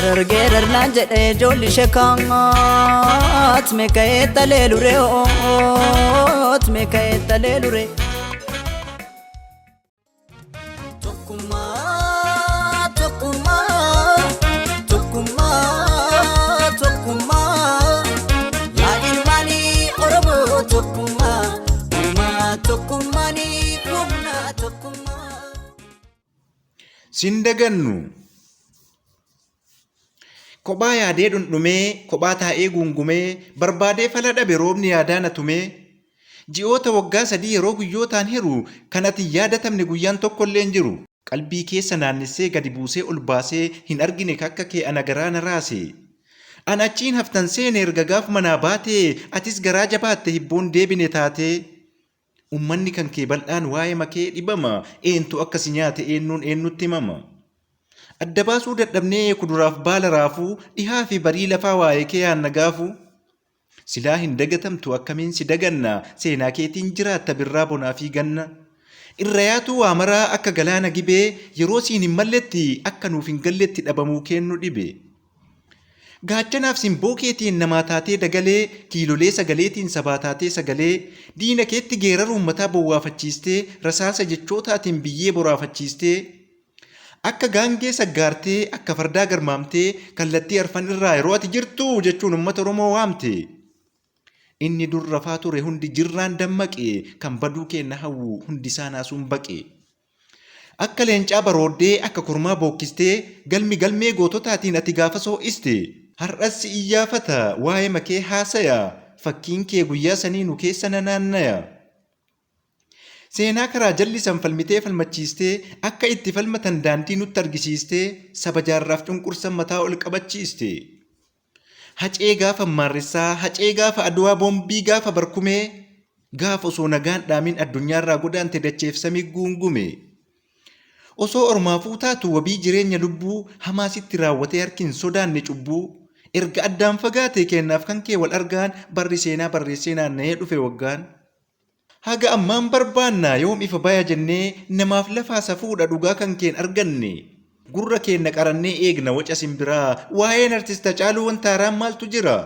Gerar lanjede jolli shekaat mekayeta lelure ot mekayeta lelure Tokuma Tokuma Tokuma Tokuma Ya ilmani oromo Tokuma Uma Tokumani kumna Tokuma Sindagannu Kophaa yaadee dhundhumee, kophaa taa'ee gungumee, barbaadee fala dhabe roobni yaadaan atumee. Ji'oota waggaa 3 yeroo guyyootaan hiru kan ati yaadatamne guyyaan tokkollee hin jiru. Qalbii keessa naannessee gadi buusee ol baasee hin argine akka kee ana garaa na raase. An achiin haftan seene erga gaaf manaa baatee atis garaa jabaatte hibboon deebine taatee. Ummanni kan kee bal'aan waa'ee makee dhibama eentu akkas nyaate eenyuun eenyutti himama. Adda baasuu dadhabnee kuduraaf baala raafuu dhihaa fi barii lafaa waa'ee kee yaanna gaafu. Silaa hin dagatamtu akkamiin si daganna seenaa keetiin jiraatta birraa bonaa fi ganna. Irra yaatuu waa maraa akka galaana gibee yeroo siin hin malletti akka nuuf hin galletti dhabamuu kennu dhibe. Gaachanaaf simboo keetiin namaa taatee dagalee kiilolee sagaleetiin sabaa taatee sagalee diina keetti geeraruun mataa bowwaafachiistee rasaasa jechootaatiin biyyee boraafachiistee. Akka gaangee saggaartee akka fardaa garmaamtee kallattii arfan irraa yeroo ati jirtu jechuun uummata Oromoo waamte. Inni dur rafaa ture hundi jirraan dammaqe kan baduu kenna hawwu hundi isaa naasuun baqe. Akka leencaa barooddee akka kormaa bookkistee galmee goototaatiin ati gaafa soo'iste. Har'as iyyaafata waa'ee makee haasaya fakkiin kee guyyaa sanii nu keessa naannaya. Seenaa karaa jallisan falmitee falmachiistee akka itti falmatan daandii nutti argisiistee saba jaarraaf cunqursan mataa ol qabachiiste. Hacee gaafa maarressaa, hacee gaafa aduwaa boombii gaafa barkumee, gaafa osoo nagaan dhaamin addunyaarraa godaante dacheef samii guungume. Osoo ormaafuu taatu wabii jireenya lubbuu hamaasitti raawwatee harkiin sodaanne cubbuu. Erga addaan fagaate kennaaf kan kee wal argaan barri seenaa barreessee naanna'ee dhufe waggaan. Haga ammaan barbaanna yoom ifa baya jennee namaaf lafaa safuudha dhugaa kan keen arganne. Gurra keenna qarannee eegna waca simbiraa waa'een artista Hacaaluu Wantaaraan maaltu jira.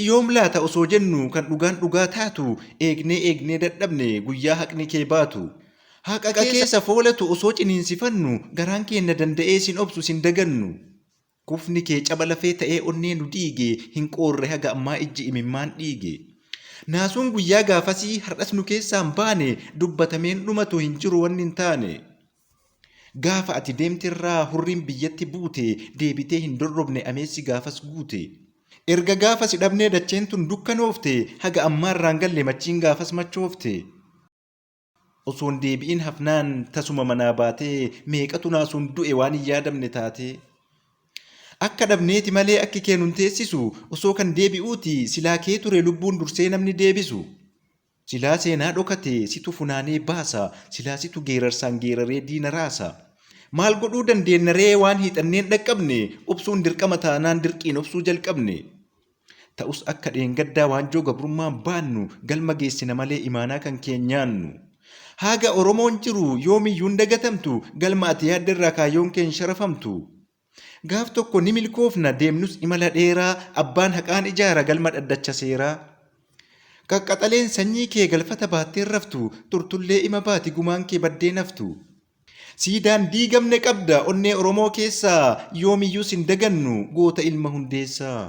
Yoom laata osoo jennu kan dhugaan dhugaa taatu eegnee dadhabne guyyaa haqni kee baatu. Haqa keessa foolatu osoo ciniinsifannu garaan keenna danda'ee sin obsu sin dagannu. Kufni kee caba lafee ta'ee onnee nu diige hin qoorre haga ammaa ijji imimmaan dhiige. Naasuun guyyaa gaafasii har'as nu keessaan baane dubbatameen dhumatu hin jiru wanni hin taane. Gaafa ati deemtirraa hurriin biyyatti buute deebitee hin dorrobne ameessi gaafas guute. Erga gaafas dhabnee dacheen tun dukkanoofte haga ammaarraan galle machiin gaafas machoofte. Osoon deebi'in hafnaan tasuma manaa baatee meeqatu naasuun du'e waan hin yaadamne taate. Akka dhabneeti malee akki kee nun teessisu osoo kan deebi'uuti silaa kee ture lubbuun dursee namni deebisu. Silaa seenaa dhokate situ funaanee baasa silaa situ geerarsaan geeraree diina raasa. Maal godhuu dandeenya ree waan hiixanneen dhaqqabne obsuun dirqama taanaan dirqiin obsuu jalqabne. Ta'us akka dheengaddaa waanjoo gabrummaan baannu galma geessina malee imaanaa kan keenyaannu. Haga Oromoon jiru yoomiyyuu hin dagatamtu galma ati yaaddarraa kaayyoon keen sharafamtu. Gaaf tokko ni milkoofna deemnus imala dheeraa abbaan haqaan ijaara galma dhaddacha seeraa. Qaqqaxaleen sanyii kee galfata baatteen raftu turtullee ima baati gumaan kee baddee naftu. Siidaan diigamne qabda onnee Oromoo keessaa yoomiyyuu sin dagannu goota ilma hundeessaa.